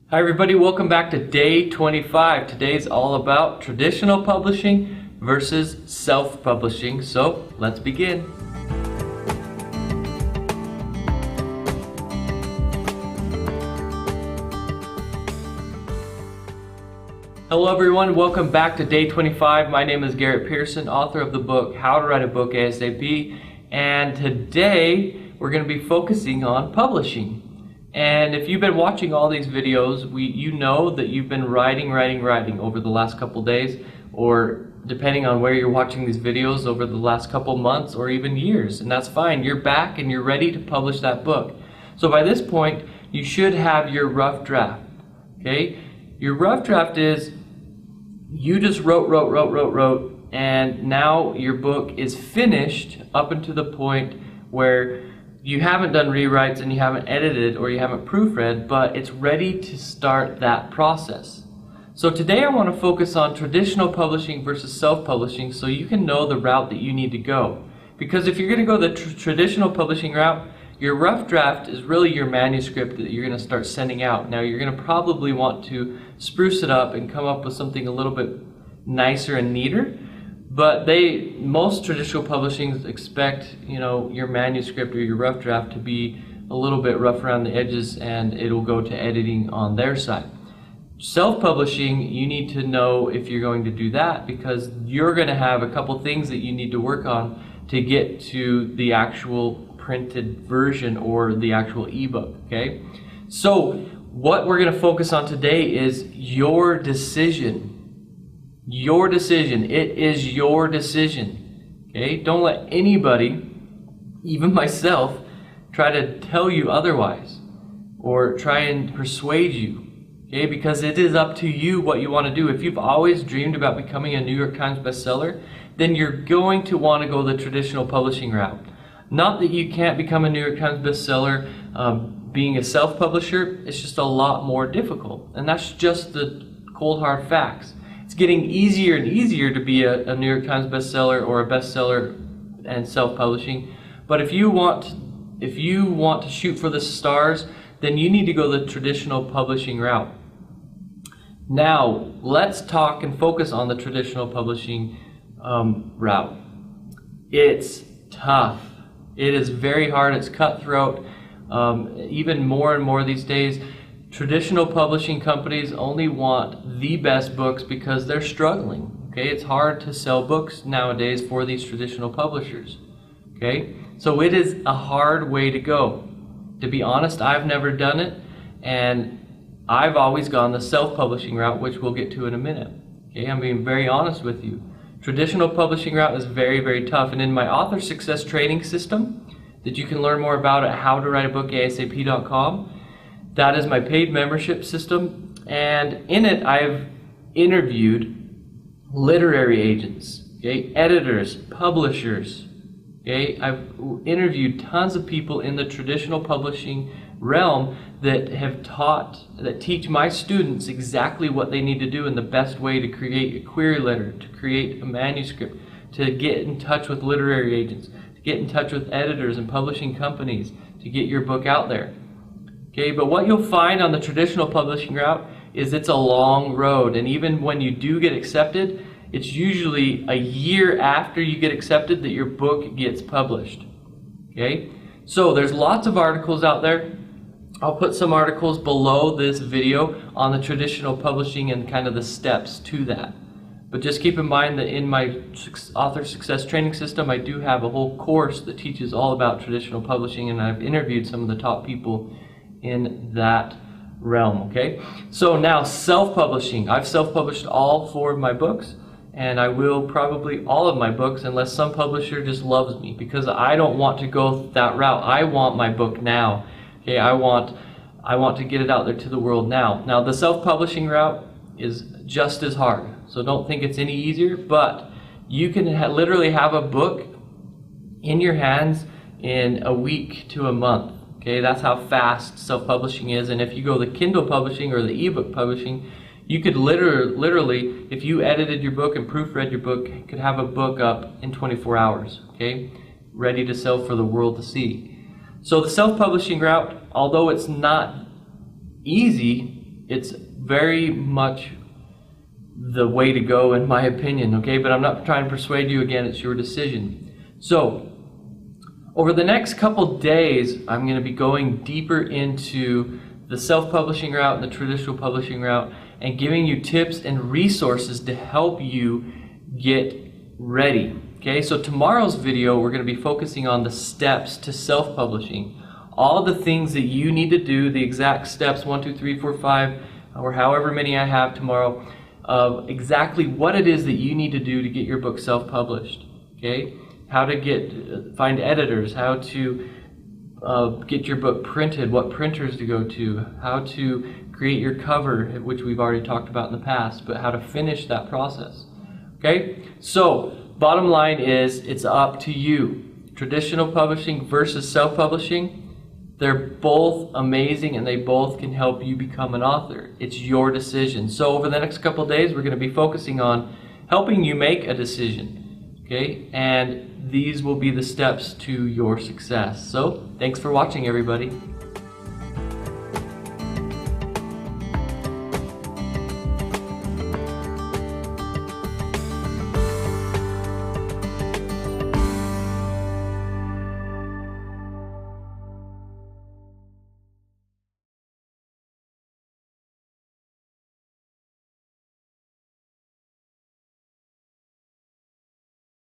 Hi everybody, welcome back to day 25. Today's all about traditional publishing versus self-publishing. So let's begin. Hello everyone, welcome back to day 25. My name is Garrett Pearson, author of the book How to Write a Book ASAP, and today we're going to be focusing on publishing. And if you've been watching all these videos, you know that you've been writing over the last couple days, or depending on where you're watching these videos, over the last couple months or even years. And that's fine. You're back and you're ready to publish that book. So by this point, you should have your rough draft. Okay? Your rough draft is you just wrote, and now your book is finished up until the point where you haven't done rewrites and you haven't edited or you haven't proofread, but it's ready to start that process. So today I want to focus on traditional publishing versus self-publishing so you can know the route that you need to go. Because if you're going to go the traditional publishing route, your rough draft is really your manuscript that you're going to start sending out. Now you're going to probably want to spruce it up and come up with something a little bit nicer and neater. But most traditional publishings expect, your manuscript or your rough draft to be a little bit rough around the edges, and it'll go to editing on their side. Self-publishing, you need to know if you're going to do that, because you're going to have a couple things that you need to work on to get to the actual printed version or the actual ebook. Okay? So what we're going to focus on today is your decision. Your decision. It is your decision. Okay? Don't let anybody, even myself, try to tell you otherwise or try and persuade you. Okay? Because it is up to you what you want to do. If you've always dreamed about becoming a New York Times bestseller, then you're going to want to go the traditional publishing route. Not that you can't become a New York Times bestseller being a self-publisher. It's just a lot more difficult. And that's just the cold hard facts. It's getting easier and easier to be a New York Times bestseller or a bestseller and self-publishing. But if you want to shoot for the stars, then you need to go the traditional publishing route. Now, let's talk and focus on the traditional publishing route. It's tough. It is very hard. It's cutthroat. Even more and more these days, traditional publishing companies only want the best books because they're struggling. Okay, it's hard to sell books nowadays for these traditional publishers. Okay, so it is a hard way to go. To be honest, I've never done it, and I've always gone the self-publishing route, which we'll get to in a minute. Okay, I'm being very honest with you. Traditional publishing route is very, very tough, and in my author success training system that you can learn more about at howtowriteabookasap.com, that is my paid membership system, and in it I've interviewed literary agents, okay, editors, publishers. Okay, I've interviewed tons of people in the traditional publishing realm that teach my students exactly what they need to do and the best way to create a query letter, to create a manuscript, to get in touch with literary agents, to get in touch with editors and publishing companies, to get your book out there. Okay, but what you'll find on the traditional publishing route is it's a long road, and even when you do get accepted, it's usually a year after you get accepted that your book gets published. Okay, so there's lots of articles out there. I'll put some articles below this video on the traditional publishing and kind of the steps to that. But just keep in mind that in my author success training system, I do have a whole course that teaches all about traditional publishing, and I've interviewed some of the top people in that realm. Okay, so now self-publishing. I've self-published all 4 of my books, and I will probably all of my books unless some publisher just loves me, because I don't want to go that route. I want my book now. Okay, I want to get it out there to the world now. Now the self-publishing route is just as hard, so don't think it's any easier, but you can literally have a book in your hands in a week to a month. Okay, that's how fast self-publishing is. And if you go the Kindle publishing or the ebook publishing, you could literally, if you edited your book and proofread your book, you could have a book up in 24 hours, okay, ready to sell for the world to see. So the self-publishing route, although it's not easy, It's very much the way to go in my opinion, okay? But I'm not trying to persuade you. Again, it's your decision. So over the next couple days, I'm going to be going deeper into the self-publishing route and the traditional publishing route and giving you tips and resources to help you get ready. Okay, so tomorrow's video we're going to be focusing on the steps to self-publishing. All the things that you need to do, the exact steps, 1, 2, 3, 4, 5, or however many I have tomorrow, of exactly what it is that you need to do to get your book self-published. Okay, how to find editors, how to get your book printed, what printers to go to, how to create your cover, which we've already talked about in the past, but how to finish that process. Okay, so bottom line is it's up to you. Traditional publishing versus self-publishing, they're both amazing and they both can help you become an author. It's your decision. So over the next couple of days we're going to be focusing on helping you make a decision. Okay, and these will be the steps to your success. So thanks for watching, everybody.